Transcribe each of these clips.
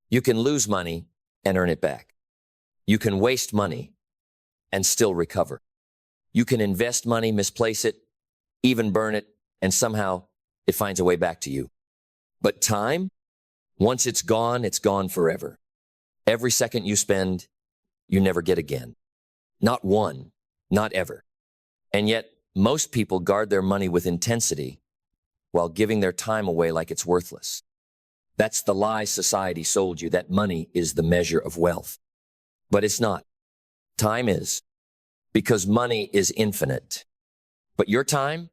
You can lose money and earn it back. You can waste money and still recover. You can invest money, misplace it, even burn it, and somehow it finds a way back to you. But time, once it's gone forever. Every second you spend, you never get again. Not one, not ever. And yet, most people guard their money with intensity while giving their time away like it's worthless. That's the lie society sold you, that money is the measure of wealth. But it's not. Time is, because money is infinite. But your time,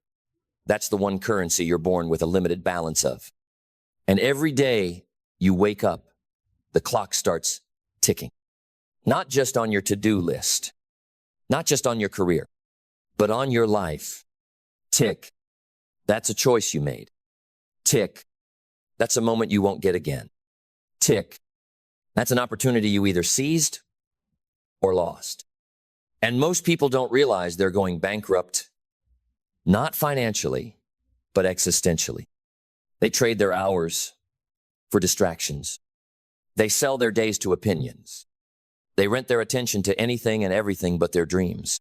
that's the one currency you're born with a limited balance of. And every day you wake up, the clock starts ticking. Not just on your to-do list, not just on your career, but on your life. Tick. That's a choice you made. Tick. That's a moment you won't get again. Tick. That's an opportunity you either seized or lost. And most people don't realize they're going bankrupt, not financially, but existentially. They trade their hours for distractions. They sell their days to opinions. They rent their attention to anything and everything but their dreams.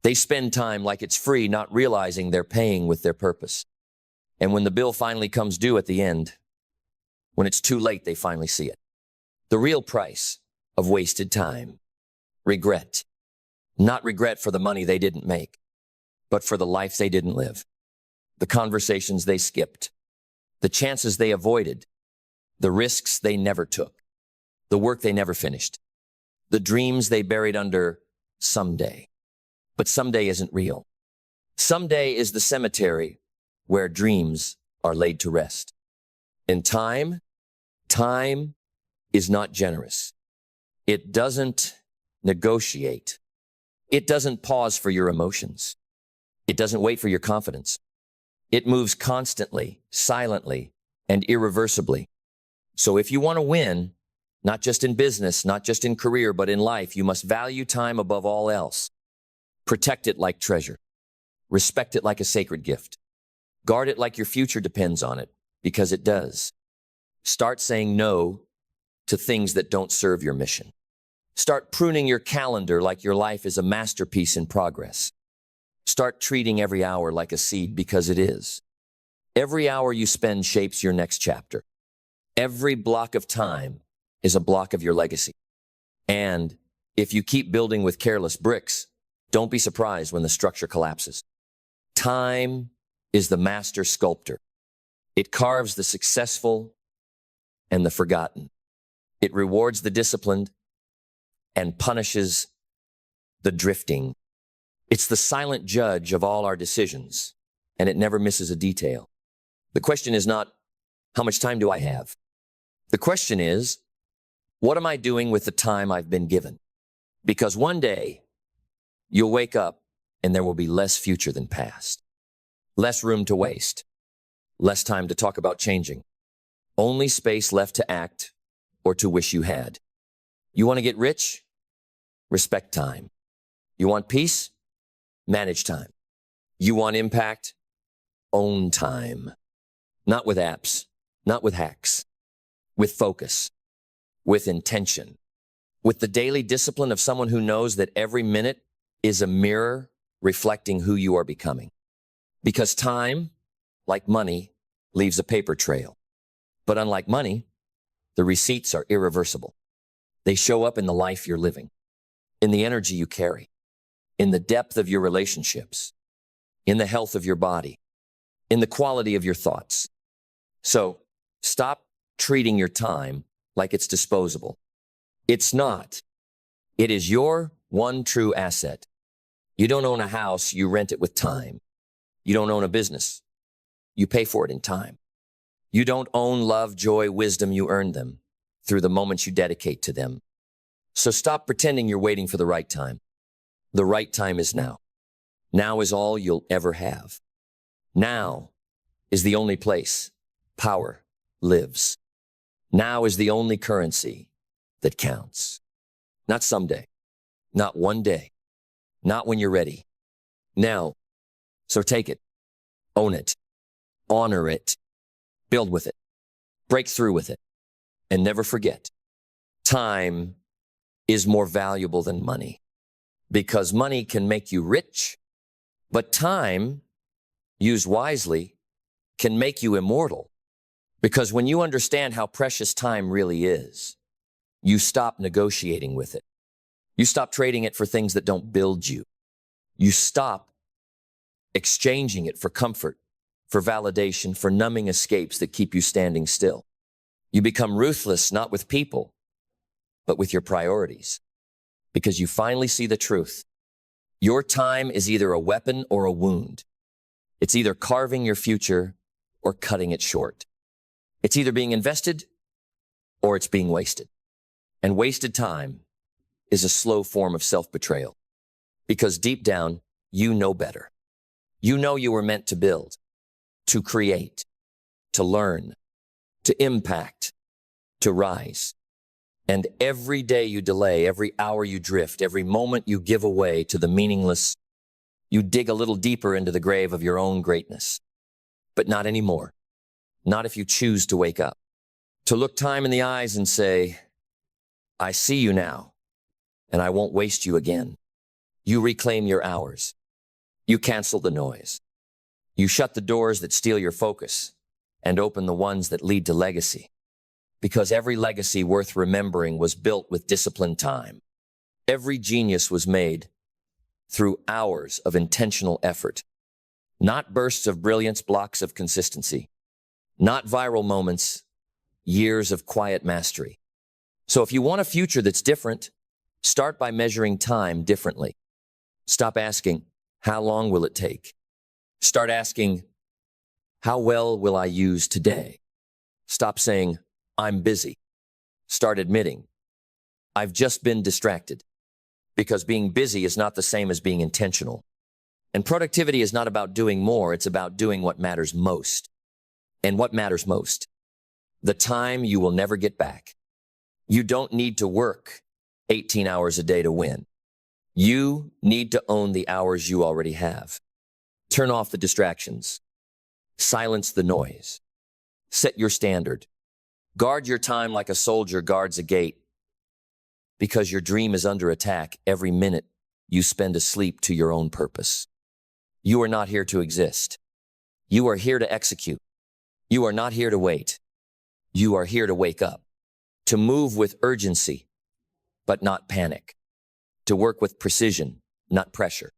They spend time like it's free, not realizing they're paying with their purpose. And when the bill finally comes due at the end, when it's too late, they finally see it. The real price of wasted time. Regret. Not regret for the money they didn't make, but for the life they didn't live. The conversations they skipped. The chances they avoided. The risks they never took. The work they never finished. The dreams they buried under someday. But someday isn't real. Someday is the cemetery where dreams are laid to rest. In time is not generous. It doesn't negotiate. It doesn't pause for your emotions. It doesn't wait for your confidence. It moves constantly, silently, and irreversibly. So if you want to win, not just in business, not just in career, but in life, you must value time above all else. Protect it like treasure. Respect it like a sacred gift. Guard it like your future depends on it, because it does. Start saying no to things that don't serve your mission. Start pruning your calendar like your life is a masterpiece in progress. Start treating every hour like a seed, because it is. Every hour you spend shapes your next chapter. Every block of time is a block of your legacy. And if you keep building with careless bricks, don't be surprised when the structure collapses. Time is the master sculptor. It carves the successful and the forgotten. It rewards the disciplined and punishes the drifting. It's the silent judge of all our decisions, and it never misses a detail. The question is not, how much time do I have? The question is, what am I doing with the time I've been given? Because one day, you'll wake up and there will be less future than past. Less room to waste. Less time to talk about changing. Only space left to act or to wish you had. You want to get rich? Respect time. You want peace? Manage time. You want impact? Own time. Not with apps, not with hacks. With focus. With intention. With the daily discipline of someone who knows that every minute is a mirror reflecting who you are becoming. Because time, like money, leaves a paper trail. But unlike money, the receipts are irreversible. They show up in the life you're living, in the energy you carry, in the depth of your relationships, in the health of your body, in the quality of your thoughts. So stop treating your time like it's disposable. It's not. It is your one true asset. You don't own a house, you rent it with time. You don't own a business. You pay for it in time. You don't own love, joy, wisdom, you earn them through the moments you dedicate to them. So stop pretending you're waiting for the right time. The right time is now. Now is all you'll ever have. Now is the only place power lives. Now is the only currency that counts. Not someday. Not one day. Not when you're ready. Now. So take it. Own it. Honor it. Build with it. Break through with it. And never forget, time is more valuable than money, because money can make you rich, but time, used wisely, can make you immortal. Because when you understand how precious time really is, you stop negotiating with it. You stop trading it for things that don't build you. You stop exchanging it for comfort, for validation, for numbing escapes that keep you standing still. You become ruthless, not with people, but with your priorities, because you finally see the truth. Your time is either a weapon or a wound. It's either carving your future or cutting it short. It's either being invested or it's being wasted. And wasted time is a slow form of self-betrayal, because deep down, you know better. You know you were meant to build, to create, to learn, to impact, to rise. And every day you delay, every hour you drift, every moment you give away to the meaningless, you dig a little deeper into the grave of your own greatness. But not anymore. Not if you choose to wake up, to look time in the eyes and say, I see you now, and I won't waste you again. You reclaim your hours. You cancel the noise. You shut the doors that steal your focus and open the ones that lead to legacy. Because every legacy worth remembering was built with disciplined time. Every genius was made through hours of intentional effort. Not bursts of brilliance, blocks of consistency. Not viral moments, years of quiet mastery. So if you want a future that's different, start by measuring time differently. Stop asking, how long will it take? Start asking, how well will I use today? Stop saying, I'm busy. Start admitting, I've just been distracted. Because being busy is not the same as being intentional. And productivity is not about doing more, it's about doing what matters most. And what matters most? The time you will never get back. You don't need to work 18 hours a day to win. You need to own the hours you already have. Turn off the distractions. Silence the noise. Set your standard. Guard your time like a soldier guards a gate, because your dream is under attack every minute you spend asleep to your own purpose. You are not here to exist. You are here to execute. You are not here to wait. You are here to wake up, to move with urgency, but not panic, to work with precision, not pressure,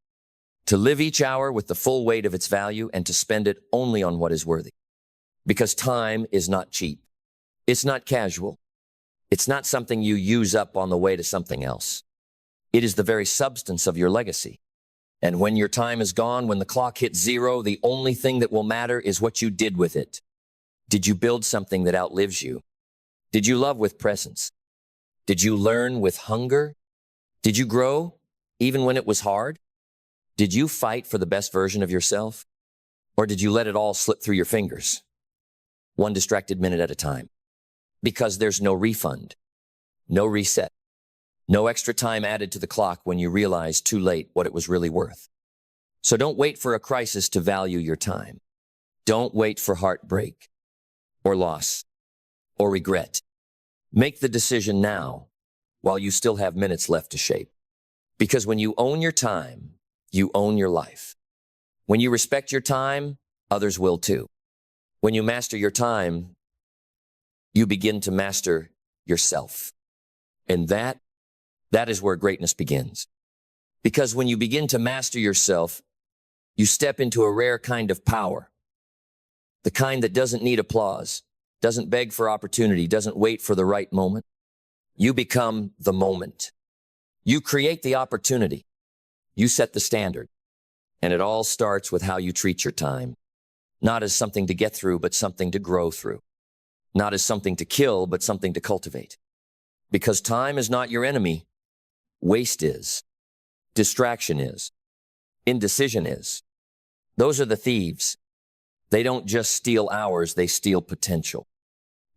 to live each hour with the full weight of its value and to spend it only on what is worthy. Because time is not cheap. It's not casual. It's not something you use up on the way to something else. It is the very substance of your legacy. And when your time is gone, when the clock hits zero, the only thing that will matter is what you did with it. Did you build something that outlives you? Did you love with presence? Did you learn with hunger? Did you grow even when it was hard? Did you fight for the best version of yourself? Or did you let it all slip through your fingers? One distracted minute at a time. Because there's no refund, no reset, no extra time added to the clock when you realize too late what it was really worth. So don't wait for a crisis to value your time. Don't wait for heartbreak or loss or regret. Make the decision now while you still have minutes left to shape. Because when you own your time, you own your life. When you respect your time, others will too. When you master your time, you begin to master yourself. And that is where greatness begins. Because when you begin to master yourself, you step into a rare kind of power. The kind that doesn't need applause, doesn't beg for opportunity, doesn't wait for the right moment. You become the moment. You create the opportunity. You set the standard. And it all starts with how you treat your time. Not as something to get through, but something to grow through. Not as something to kill, but something to cultivate. Because time is not your enemy. Waste is. Distraction is. Indecision is. Those are the thieves. They don't just steal hours, they steal potential.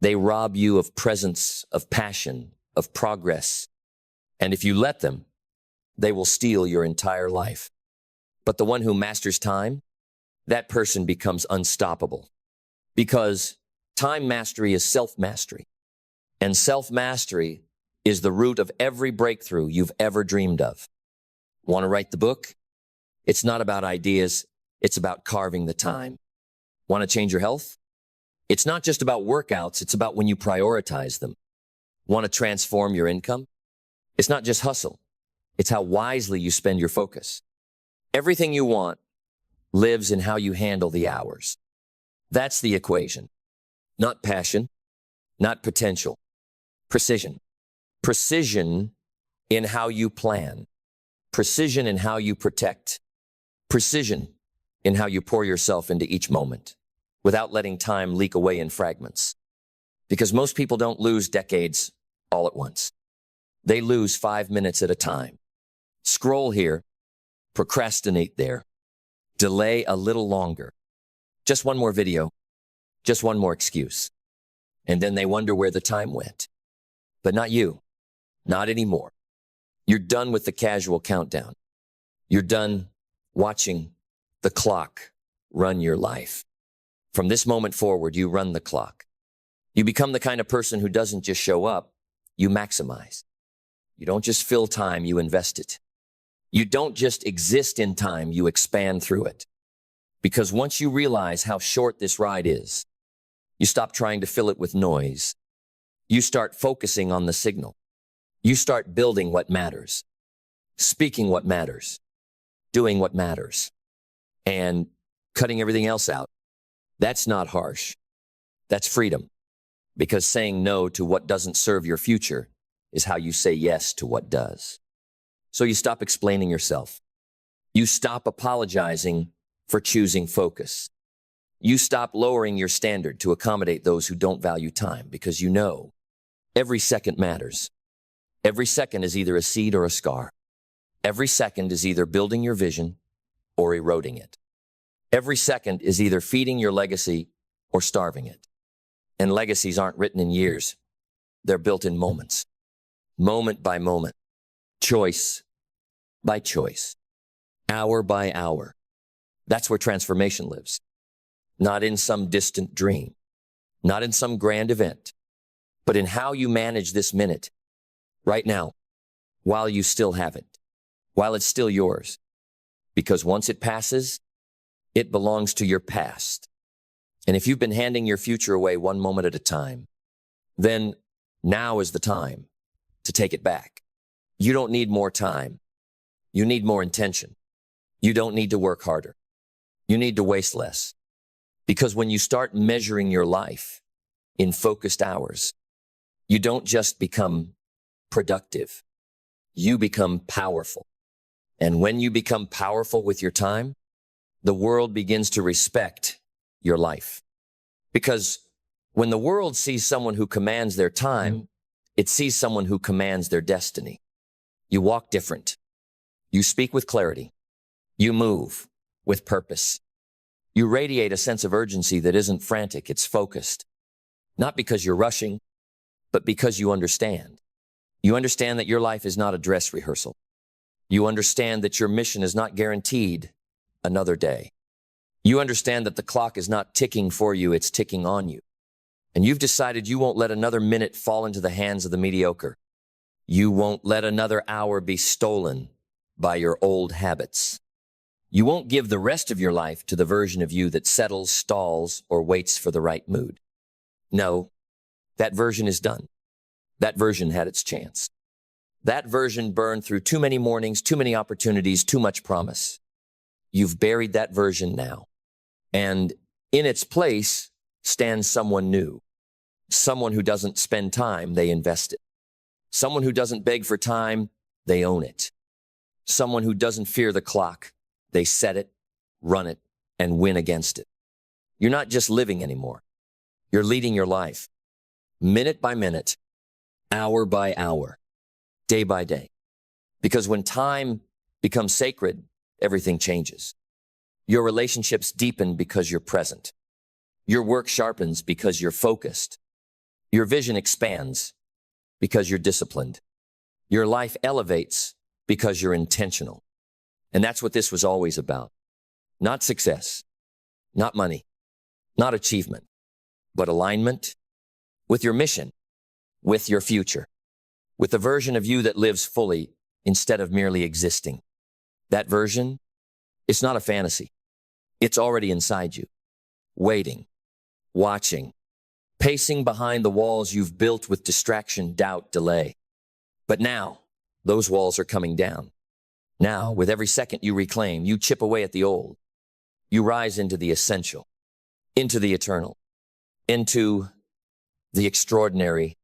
They rob you of presence, of passion, of progress. And if you let them, they will steal your entire life. But the one who masters time, that person becomes unstoppable. Because time mastery is self-mastery. And self-mastery is the root of every breakthrough you've ever dreamed of. Want to write the book? It's not about ideas. It's about carving the time. Want to change your health? It's not just about workouts. It's about when you prioritize them. Want to transform your income? It's not just hustle. It's how wisely you spend your focus. Everything you want lives in how you handle the hours. That's the equation. Not passion, not potential. Precision. Precision in how you plan. Precision in how you protect. Precision in how you pour yourself into each moment without letting time leak away in fragments. Because most people don't lose decades all at once. They lose 5 minutes at a time. Scroll here, procrastinate there, delay a little longer. Just one more video, just one more excuse. And then they wonder where the time went. But not you, not anymore. You're done with the casual countdown. You're done watching the clock run your life. From this moment forward, you run the clock. You become the kind of person who doesn't just show up, you maximize. You don't just fill time, you invest it. You don't just exist in time, you expand through it. Because once you realize how short this ride is, you stop trying to fill it with noise. You start focusing on the signal. You start building what matters, speaking what matters, doing what matters, and cutting everything else out. That's not harsh. That's freedom. Because saying no to what doesn't serve your future is how you say yes to what does. So you stop explaining yourself. You stop apologizing for choosing focus. You stop lowering your standard to accommodate those who don't value time because you know every second matters. Every second is either a seed or a scar. Every second is either building your vision or eroding it. Every second is either feeding your legacy or starving it. And legacies aren't written in years. They're built in moments. Moment by moment. Choice by choice. Hour by hour. That's where transformation lives. Not in some distant dream. Not in some grand event. But in how you manage this minute. Right now. While you still have it. While it's still yours. Because once it passes, it belongs to your past. And if you've been handing your future away one moment at a time, then now is the time to take it back. You don't need more time. You need more intention. You don't need to work harder. You need to waste less. Because when you start measuring your life in focused hours, you don't just become productive. You become powerful. And when you become powerful with your time, the world begins to respect your life. Because when the world sees someone who commands their time, it sees someone who commands their destiny. You walk different. You speak with clarity. You move with purpose. You radiate a sense of urgency that isn't frantic, it's focused. Not because you're rushing, but because you understand. You understand that your life is not a dress rehearsal. You understand that your mission is not guaranteed another day. You understand that the clock is not ticking for you, it's ticking on you. And you've decided you won't let another minute fall into the hands of the mediocre. You won't let another hour be stolen by your old habits. You won't give the rest of your life to the version of you that settles, stalls, or waits for the right mood. No, that version is done. That version had its chance. That version burned through too many mornings, too many opportunities, too much promise. You've buried that version now. And in its place stands someone new. Someone who doesn't spend time, they invest it. Someone who doesn't beg for time, they own it. Someone who doesn't fear the clock, they set it, run it, and win against it. You're not just living anymore. You're leading your life. Minute by minute, hour by hour, day by day. Because when time becomes sacred, everything changes. Your relationships deepen because you're present. Your work sharpens because you're focused. Your vision expands because you're disciplined. Your life elevates because you're intentional. And that's what this was always about. Not success, not money, not achievement, but alignment with your mission, with your future, with the version of you that lives fully instead of merely existing. That version, it's not a fantasy. It's already inside you, waiting, watching, pacing behind the walls you've built with distraction, doubt, delay. But now, those walls are coming down. Now, with every second you reclaim, you chip away at the old. You rise into the essential, into the eternal, into the extraordinary.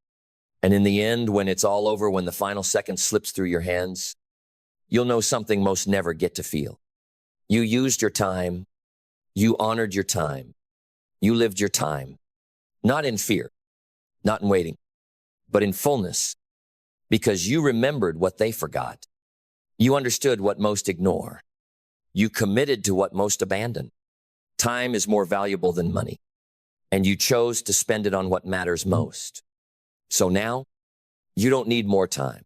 And in the end, when it's all over, when the final second slips through your hands, you'll know something most never get to feel. You used your time. You honored your time. You lived your time, not in fear, not in waiting, but in fullness, because you remembered what they forgot. You understood what most ignore. You committed to what most abandon. Time is more valuable than money, and you chose to spend it on what matters most. So now, you don't need more time.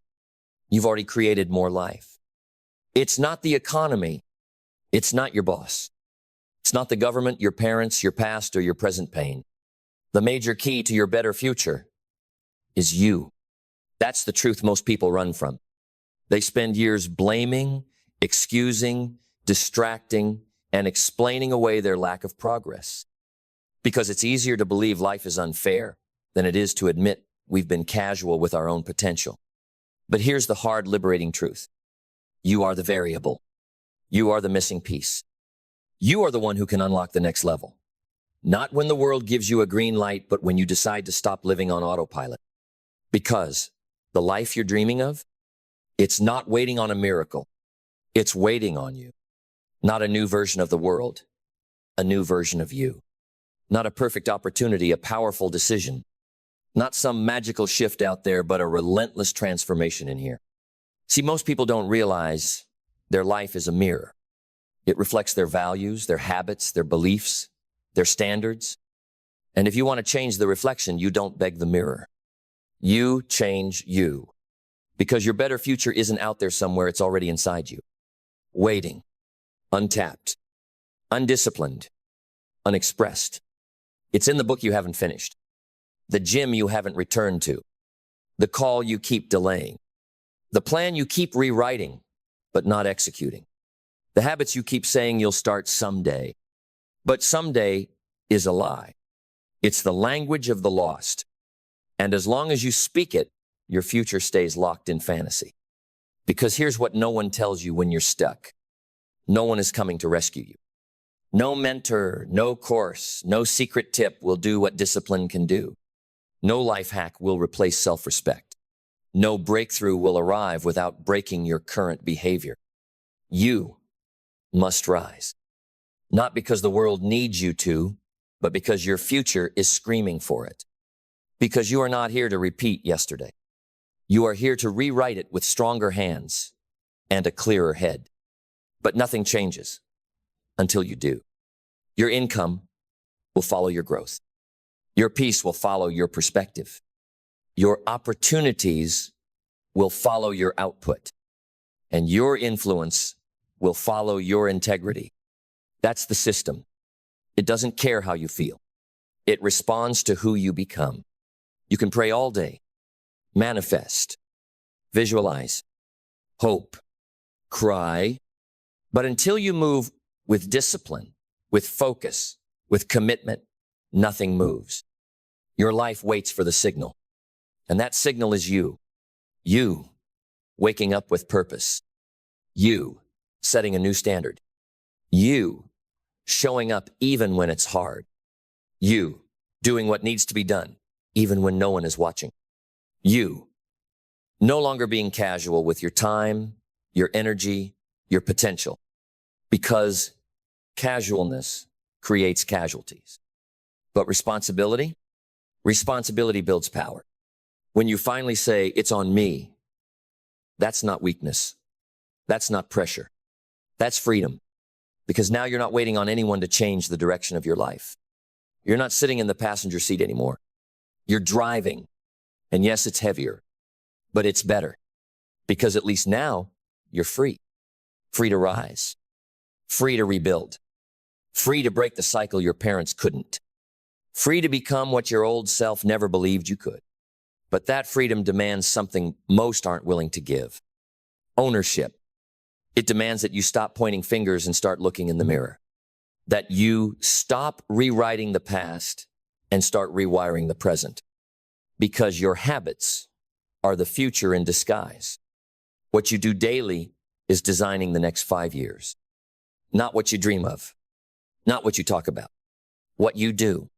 You've already created more life. It's not the economy. It's not your boss. It's not the government, your parents, your past, or your present pain. The major key to your better future is you. That's the truth most people run from. They spend years blaming, excusing, distracting, and explaining away their lack of progress. Because it's easier to believe life is unfair than it is to admit we've been casual with our own potential. But here's the hard, liberating truth. You are the variable. You are the missing piece. You are the one who can unlock the next level. Not when the world gives you a green light, but when you decide to stop living on autopilot. Because the life you're dreaming of, it's not waiting on a miracle. It's waiting on you. Not a new version of the world, a new version of you. Not a perfect opportunity, a powerful decision. Not some magical shift out there, but a relentless transformation in here. See, most people don't realize their life is a mirror. It reflects their values, their habits, their beliefs, their standards. And if you want to change the reflection, you don't beg the mirror. You change you. Because your better future isn't out there somewhere, it's already inside you. Waiting, untapped, undisciplined, unexpressed. It's in the book you haven't finished, the gym you haven't returned to, the call you keep delaying, the plan you keep rewriting but not executing, the habits you keep saying you'll start someday. But someday is a lie. It's the language of the lost. And as long as you speak it, your future stays locked in fantasy. Because here's what no one tells you when you're stuck. No one is coming to rescue you. No mentor, no course, no secret tip will do what discipline can do. No life hack will replace self-respect. No breakthrough will arrive without breaking your current behavior. You must rise. Not because the world needs you to, but because your future is screaming for it. Because you are not here to repeat yesterday. You are here to rewrite it with stronger hands and a clearer head. But nothing changes until you do. Your income will follow your growth. Your peace will follow your perspective. Your opportunities will follow your output. And your influence will follow your integrity. That's the system. It doesn't care how you feel. It responds to who you become. You can pray all day, manifest, visualize, hope, cry, but until you move with discipline, with focus, with commitment, nothing moves. Your life waits for the signal, and that signal is you. You, waking up with purpose. You, setting a new standard. You, showing up even when it's hard. You, doing what needs to be done, even when no one is watching. You, no longer being casual with your time, your energy, your potential. Because casualness creates casualties. But responsibility builds power. When you finally say, it's on me, that's not weakness. That's not pressure. That's freedom. Because now you're not waiting on anyone to change the direction of your life. You're not sitting in the passenger seat anymore. You're driving. And yes, it's heavier, but it's better. Because at least now you're free. Free to rise. Free to rebuild. Free to break the cycle your parents couldn't. Free to become what your old self never believed you could. But that freedom demands something most aren't willing to give. Ownership. It demands that you stop pointing fingers and start looking in the mirror. That you stop rewriting the past and start rewiring the present. Because your habits are the future in disguise. What you do daily is designing the next 5 years. Not what you dream of. Not what you talk about. What you do.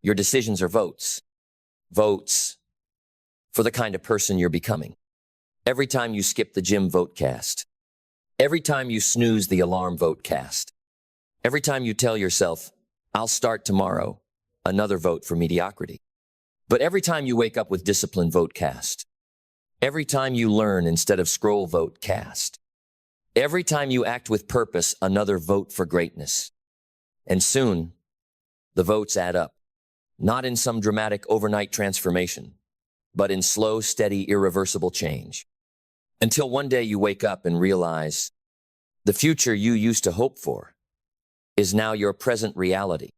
Your decisions are votes. Votes for the kind of person you're becoming. Every time you skip the gym, vote cast. Every time you snooze the alarm, vote cast. Every time you tell yourself, I'll start tomorrow, another vote for mediocrity. But every time you wake up with discipline, vote cast. Every time you learn instead of scroll, vote cast. Every time you act with purpose, another vote for greatness. And soon, the votes add up. Not in some dramatic overnight transformation, but in slow, steady, irreversible change. Until one day you wake up and realize the future you used to hope for is now your present reality.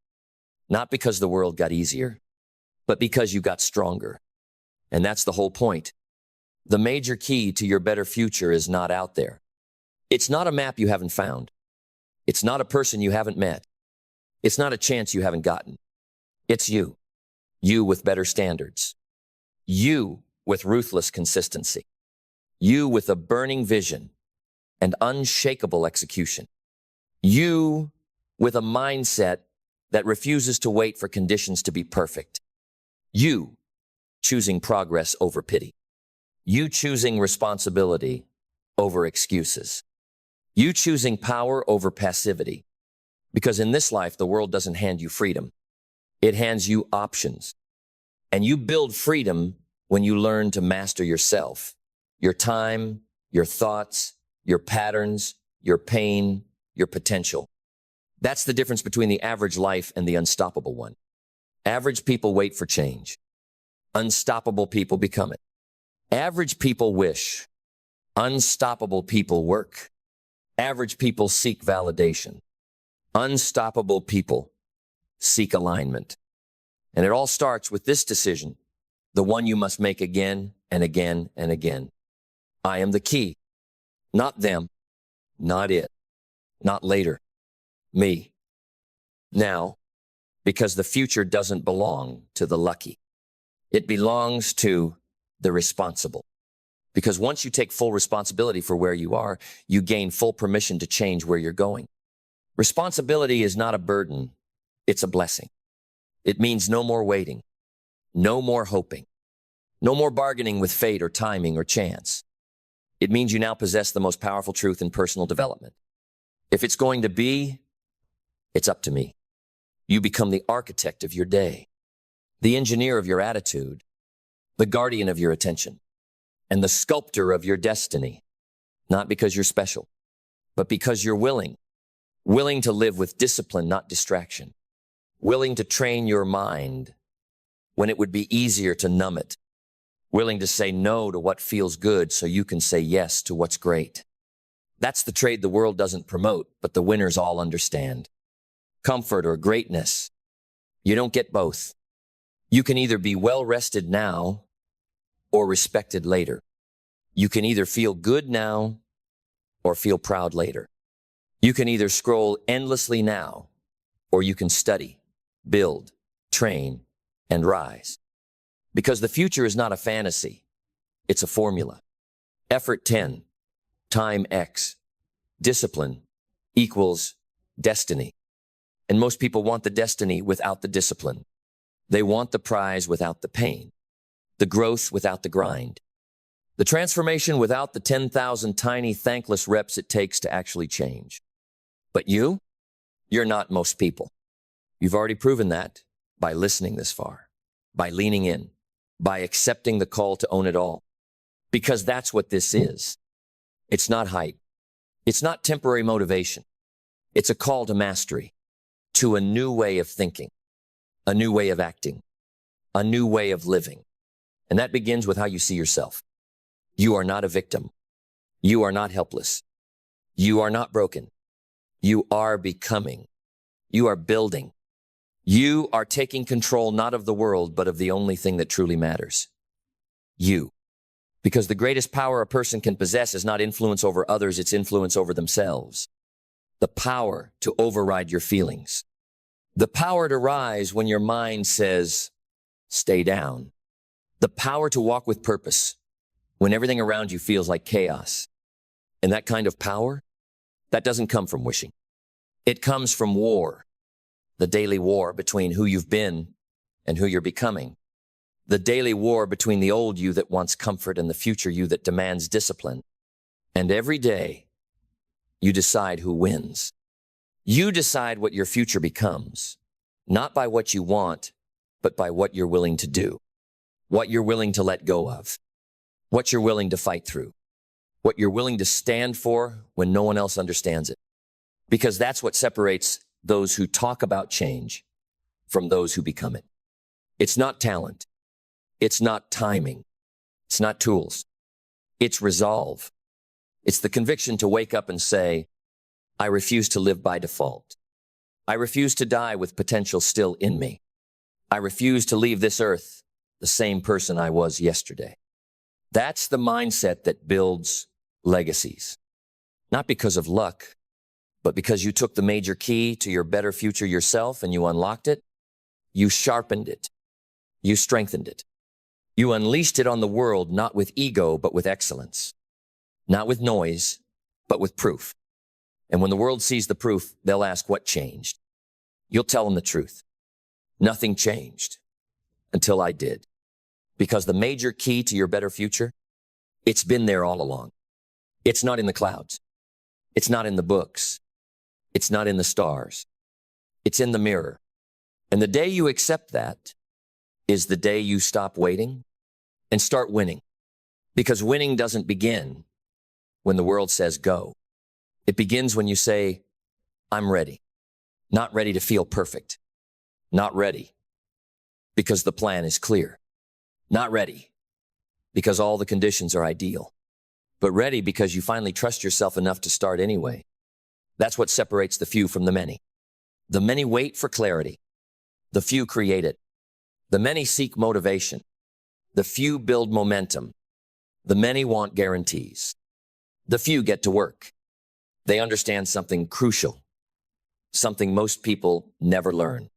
Not because the world got easier, but because you got stronger. And that's the whole point. The major key to your better future is not out there. It's not a map you haven't found. It's not a person you haven't met. It's not a chance you haven't gotten. It's you. You with better standards. You with ruthless consistency. You with a burning vision and unshakable execution. You with a mindset that refuses to wait for conditions to be perfect. You choosing progress over pity. You choosing responsibility over excuses. You choosing power over passivity. Because in this life, the world doesn't hand you freedom. It hands you options. And you build freedom when you learn to master yourself, your time, your thoughts, your patterns, your pain, your potential. That's the difference between the average life and the unstoppable one. Average people wait for change. Unstoppable people become it. Average people wish. Unstoppable people work. Average people seek validation. Unstoppable people seek alignment. And it all starts with this decision, the one you must make again and again and again. I am the key. Not them. Not it. Not later. Me. Now. Because the future doesn't belong to the lucky. It belongs to the responsible. Because once you take full responsibility for where you are, you gain full permission to change where you're going. Responsibility is not a burden. It's a blessing. It means no more waiting, no more hoping, no more bargaining with fate or timing or chance. It means you now possess the most powerful truth in personal development. If it's going to be, it's up to me. You become the architect of your day, the engineer of your attitude, the guardian of your attention, and the sculptor of your destiny. Not because you're special, but because you're willing to live with discipline, not distraction. Willing to train your mind when it would be easier to numb it. Willing to say no to what feels good so you can say yes to what's great. That's the trade the world doesn't promote, but the winners all understand. Comfort or greatness. You don't get both. You can either be well rested now or respected later. You can either feel good now or feel proud later. You can either scroll endlessly now or you can study, build, train, and rise. Because the future is not a fantasy. It's a formula. Effort 10, time X, discipline equals destiny. And most people want the destiny without the discipline. They want the prize without the pain, the growth without the grind, the transformation without the 10,000 tiny thankless reps it takes to actually change. But you're not most people. You've already proven that by listening this far, by leaning in, by accepting the call to own it all. Because that's what this is. It's not hype. It's not temporary motivation. It's a call to mastery, to a new way of thinking, a new way of acting, a new way of living. And that begins with how you see yourself. You are not a victim. You are not helpless. You are not broken. You are becoming. You are building. You are taking control not of the world, but of the only thing that truly matters. you. Because the greatest power a person can possess is not influence over others, it's influence over themselves. The power to override your feelings. The power to rise when your mind says, stay down. The power to walk with purpose when everything around you feels like chaos. And that kind of power, that doesn't come from wishing. It comes from war. The daily war between who you've been and who you're becoming. The daily war between the old you that wants comfort and the future you that demands discipline. And every day, you decide who wins. You decide what your future becomes, not by what you want, but by what you're willing to do, what you're willing to let go of, what you're willing to fight through, what you're willing to stand for when no one else understands it. Because that's what separates those who talk about change from those who become it. It's not talent. It's not timing. It's not tools. It's resolve. It's the conviction to wake up and say, I refuse to live by default. I refuse to die with potential still in me. I refuse to leave this earth the same person I was yesterday. That's the mindset that builds legacies. Not because of luck, but because you took the major key to your better future yourself and you unlocked it, you sharpened it, you strengthened it. You unleashed it on the world, not with ego, but with excellence. Not with noise, but with proof. And when the world sees the proof, they'll ask what changed. You'll tell them the truth. Nothing changed until I did. Because the major key to your better future, it's been there all along. It's not in the clouds. It's not in the books. It's not in the stars. It's in the mirror. And the day you accept that is the day you stop waiting and start winning. Because winning doesn't begin when the world says go. It begins when you say, I'm ready. Not ready to feel perfect. Not ready because the plan is clear. Not ready because all the conditions are ideal. But ready because you finally trust yourself enough to start anyway. That's what separates the few from the many. The many wait for clarity. The few create it. The many seek motivation. The few build momentum. The many want guarantees. The few get to work. They understand something crucial, something most people never learn.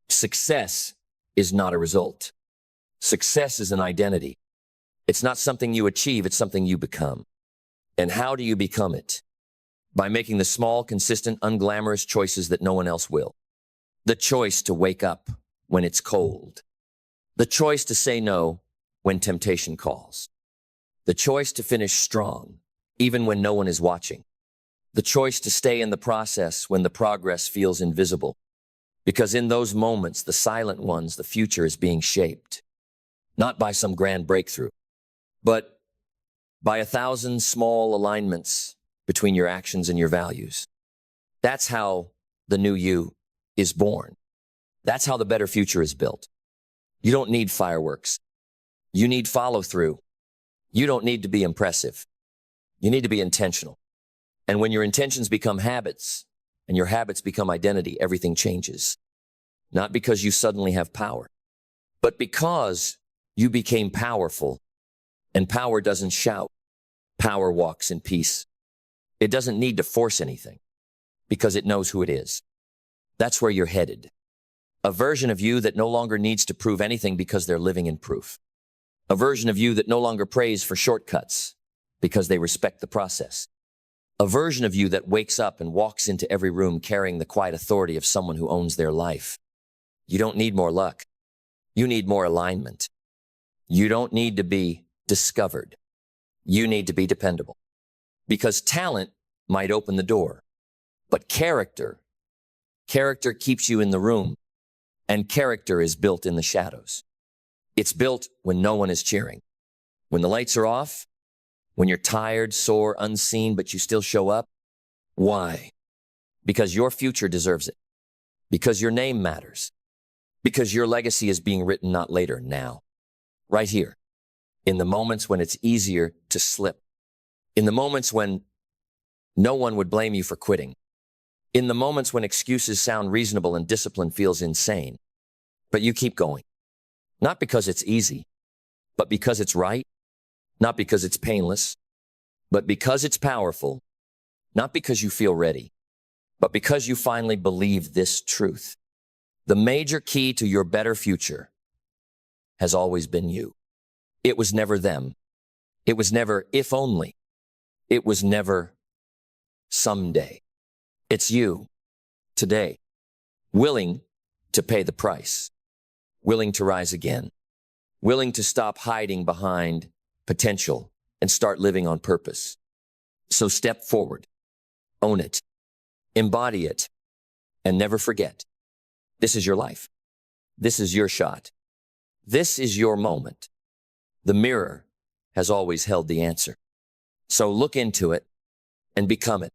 Success is not a result. Success is an identity. It's not something you achieve, it's something you become. And how do you become it? By making the small, consistent, unglamorous choices that no one else will. The choice to wake up when it's cold. The choice to say no when temptation calls. The choice to finish strong, even when no one is watching. The choice to stay in the process when the progress feels invisible. Because in those moments, the silent ones, the future is being shaped. Not by some grand breakthrough, but by 1,000 small alignments between your actions and your values. That's how the new you is born. That's how the better future is built. You don't need fireworks. You need follow-through. You don't need to be impressive. You need to be intentional. And when your intentions become habits and your habits become identity, everything changes. Not because you suddenly have power, but because you became powerful. And power doesn't shout. Power walks in peace. It doesn't need to force anything because it knows who it is. That's where you're headed. A version of you that no longer needs to prove anything because they're living in proof. A version of you that no longer prays for shortcuts because they respect the process. A version of you that wakes up and walks into every room carrying the quiet authority of someone who owns their life. You don't need more luck. You need more alignment. You don't need to be discovered. You need to be dependable. Because talent might open the door, but character keeps you in the room, and character is built in the shadows. It's built when no one is cheering. When the lights are off, when you're tired, sore, unseen, but you still show up. Why? Because your future deserves it. Because your name matters. Because your legacy is being written not later, now. Right here. In the moments when it's easier to slip. In the moments when no one would blame you for quitting. In the moments when excuses sound reasonable and discipline feels insane. But you keep going. Not because it's easy, but because it's right, not because it's painless, but because it's powerful, not because you feel ready, but because you finally believe this truth. The major key to your better future has always been you. It was never them. It was never if only. It was never someday. It's you today, willing to pay the price, willing to rise again, willing to stop hiding behind potential and start living on purpose. So step forward, own it, embody it, and never forget. This is your life. This is your shot. This is your moment. The mirror has always held the answer. So look into it and become it.